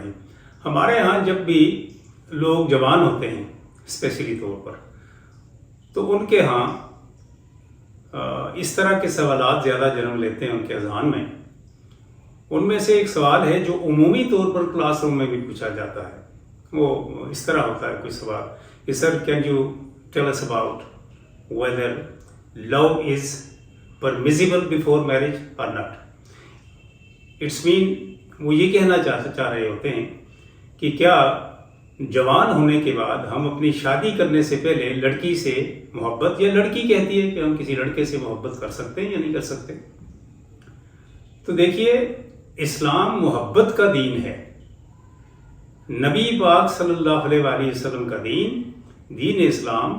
فرمائیے. ہمارے ہاں جب بھی لوگ جوان ہوتے ہیں اسپیشلی طور پر، تو ان کے ہاں اس طرح کے سوالات زیادہ جنم لیتے ہیں ان کے اذہان میں. ان میں سے ایک سوال ہے جو عمومی طور پر کلاس روم میں بھی پوچھا جاتا ہے. وہ اس طرح ہوتا ہے کوئی سوال کہ sir can you tell us about whether love is permissible before marriage اور ناٹ. اٹس مین وہ یہ کہنا چاہ رہے ہوتے ہیں کہ کیا جوان ہونے کے بعد ہم اپنی شادی کرنے سے پہلے لڑکی سے محبت، یا لڑکی کہتی ہے کہ ہم کسی لڑکے سے محبت کر سکتے ہیں یا نہیں کر سکتے. تو دیکھیے، اسلام محبت کا دین ہے. نبی پاک صلی اللہ علیہ وآلہ وسلم کا دین اسلام،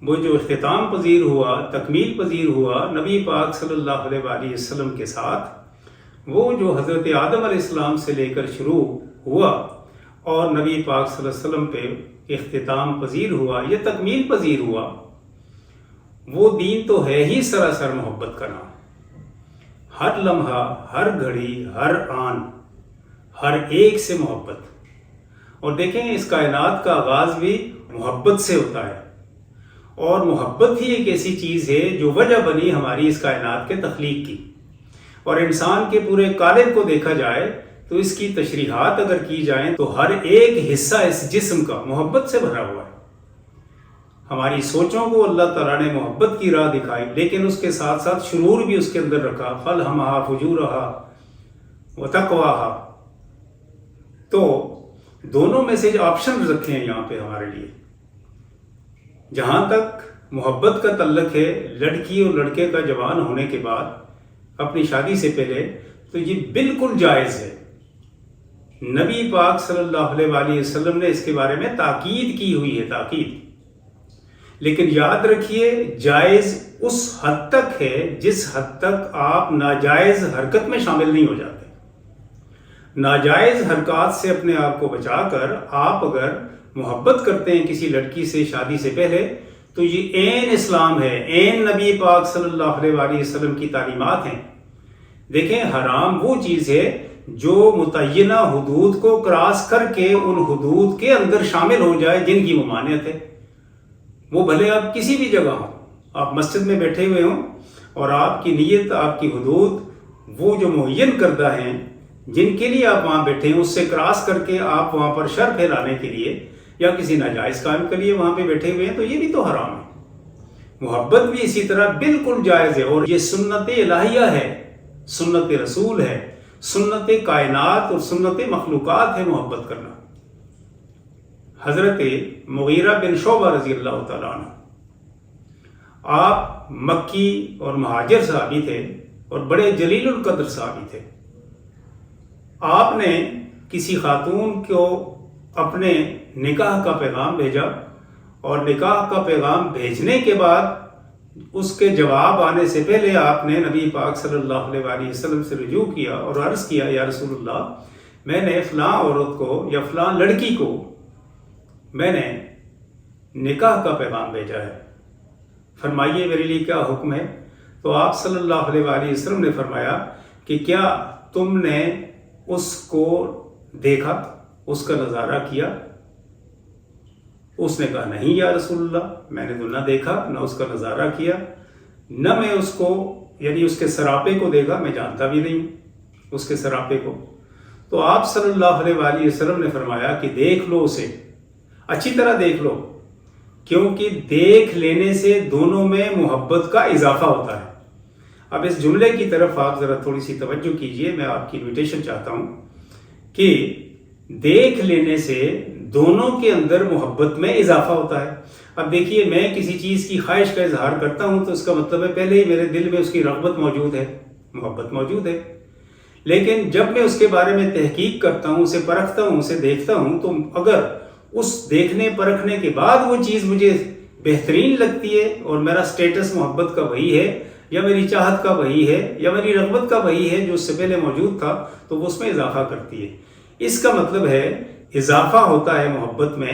وہ جو اختتام پذیر ہوا، تکمیل پذیر ہوا نبی پاک صلی اللہ علیہ وآلہ وسلم کے ساتھ، وہ جو حضرت آدم علیہ السلام سے لے کر شروع ہوا اور نبی پاک صلی اللہ علیہ وسلم پہ اختتام پذیر ہوا، یہ تکمیل پذیر ہوا، وہ دین تو ہے ہی سراسر محبت کا نام. ہر لمحہ، ہر گھڑی، ہر آن، ہر ایک سے محبت. اور دیکھیں، اس کائنات کا آغاز بھی محبت سے ہوتا ہے، اور محبت ہی ایک ایسی چیز ہے جو وجہ بنی ہماری اس کائنات کے تخلیق کی. اور انسان کے پورے قالب کو دیکھا جائے تو اس کی تشریحات اگر کی جائیں تو ہر ایک حصہ اس جسم کا محبت سے بھرا ہوا ہے. ہماری سوچوں کو اللہ تعالیٰ نے محبت کی راہ دکھائی، لیکن اس کے ساتھ ساتھ شرور بھی اس کے اندر رکھا. فَالْهَمَهَا فُجُورَهَا وَتَقْوَاهَا. تو دونوں میں سے جو آپشن رکھے ہیں یہاں پہ ہمارے لیے، جہاں تک محبت کا تعلق ہے لڑکی اور لڑکے کا جوان ہونے کے بعد اپنی شادی سے پہلے، تو یہ بالکل جائز ہے. نبی پاک صلی اللہ علیہ وآلہ وسلم نے اس کے بارے میں تاکید کی ہوئی ہے، تاکید. لیکن یاد رکھیے، جائز اس حد تک ہے جس حد تک آپ ناجائز حرکت میں شامل نہیں ہو جاتے. ناجائز حرکات سے اپنے آپ کو بچا کر آپ اگر محبت کرتے ہیں کسی لڑکی سے شادی سے پہلے، تو یہ عین اسلام ہے، عین نبی پاک صلی اللہ علیہ وآلہ وسلم کی تعلیمات ہیں. دیکھیں، حرام وہ چیز ہے جو متعینہ حدود کو کراس کر کے ان حدود کے اندر شامل ہو جائے جن کی ممانعت ہے. وہ بھلے آپ کسی بھی جگہ ہوں، آپ مسجد میں بیٹھے ہوئے ہوں اور آپ کی نیت، آپ کی حدود وہ جو معین کردہ ہیں جن کے لیے آپ وہاں بیٹھے ہیں، اس سے کراس کر کے آپ وہاں پر شر پھیلانے کے لیے یا کسی ناجائز کام کے لیے وہاں پہ بیٹھے ہوئے ہیں، تو یہ بھی تو حرام ہے. محبت بھی اسی طرح بالکل جائز ہے، اور یہ سنت الہیہ ہے، سنت رسول ہے، سنت کائنات اور سنت مخلوقات ہے محبت کرنا. حضرت مغیرہ بن شعبہ رضی اللہ تعالیٰ عنہ، آپ مکی اور مہاجر صحابی تھے اور بڑے جلیل القدر صحابی تھے. آپ نے کسی خاتون کو اپنے نکاح کا پیغام بھیجا، اور نکاح کا پیغام بھیجنے کے بعد اس کے جواب آنے سے پہلے آپ نے نبی پاک صلی اللہ علیہ وآلہ وسلم سے رجوع کیا اور عرض کیا، یا رسول اللہ، میں نے فلاں عورت کو یا فلاں لڑکی کو میں نے نکاح کا پیغام بھیجا ہے، فرمائیے میرے لیے کیا حکم ہے. تو آپ صلی اللہ علیہ وآلہ وسلم نے فرمایا کہ کیا تم نے اس کو دیکھا، اس کا نظارہ کیا؟ اس نے کہا، نہیں یا رسول اللہ، میں نے تو نہ دیکھا، نہ اس کا نظارہ کیا، نہ میں اس کو، یعنی اس کے سراپے کو دیکھا، میں جانتا بھی نہیں اس کے سراپے کو. تو آپ صلی اللہ علیہ وآلہ وسلم نے فرمایا کہ دیکھ لو اسے، اچھی طرح دیکھ لو، کیونکہ دیکھ لینے سے دونوں میں محبت کا اضافہ ہوتا ہے. اب اس جملے کی طرف آپ ذرا تھوڑی سی توجہ کیجئے، میں آپ کی انویٹیشن چاہتا ہوں کہ دیکھ لینے سے دونوں کے اندر محبت میں اضافہ ہوتا ہے. اب دیکھیے، میں کسی چیز کی خواہش کا اظہار کرتا ہوں تو اس کا مطلب ہے پہلے ہی میرے دل میں اس کی رغبت موجود ہے، محبت موجود ہے. لیکن جب میں اس کے بارے میں تحقیق کرتا ہوں، اسے پرکھتا ہوں، اسے دیکھتا ہوں، تو اگر اس دیکھنے پرکھنے کے بعد وہ چیز مجھے بہترین لگتی ہے اور میرا سٹیٹس محبت کا وہی ہے، یا میری چاہت کا وہی ہے، یا میری رغبت کا وہی ہے جو اس سے پہلے موجود تھا، تو وہ اس میں اضافہ کرتی ہے. اس کا مطلب ہے اضافہ ہوتا ہے محبت میں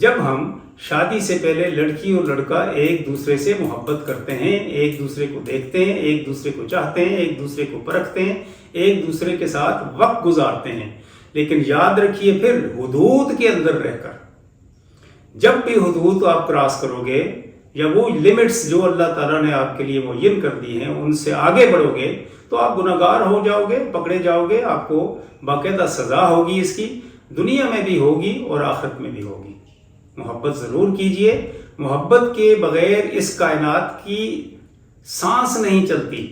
جب ہم شادی سے پہلے لڑکی اور لڑکا ایک دوسرے سے محبت کرتے ہیں، ایک دوسرے کو دیکھتے ہیں، ایک دوسرے کو چاہتے ہیں، ایک دوسرے کو پرکھتے ہیں، ایک دوسرے کے ساتھ وقت گزارتے ہیں. لیکن یاد رکھیے پھر حدود کے اندر رہ کر، جب بھی حدود آپ کراس کرو گے یا وہ لمٹس جو اللہ تعالیٰ نے آپ کے لیے معین کر دی ہیں ان سے آگے بڑھو گے تو آپ گناہگار ہو جاؤ گے، پکڑے جاؤ گے، آپ کو باقاعدہ سزا ہوگی، اس کی دنیا میں بھی ہوگی اور آخرت میں بھی ہوگی۔ محبت ضرور کیجئے، محبت کے بغیر اس کائنات کی سانس نہیں چلتی،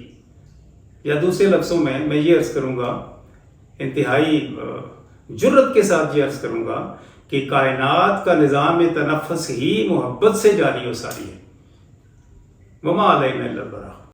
یا دوسرے لفظوں میں یہ عرض کروں گا، انتہائی جرت کے ساتھ یہ عرض کروں گا کہ کائنات کا نظام تنفس ہی محبت سے جاری و ساری ہے۔ وما علینا الا البلاغ۔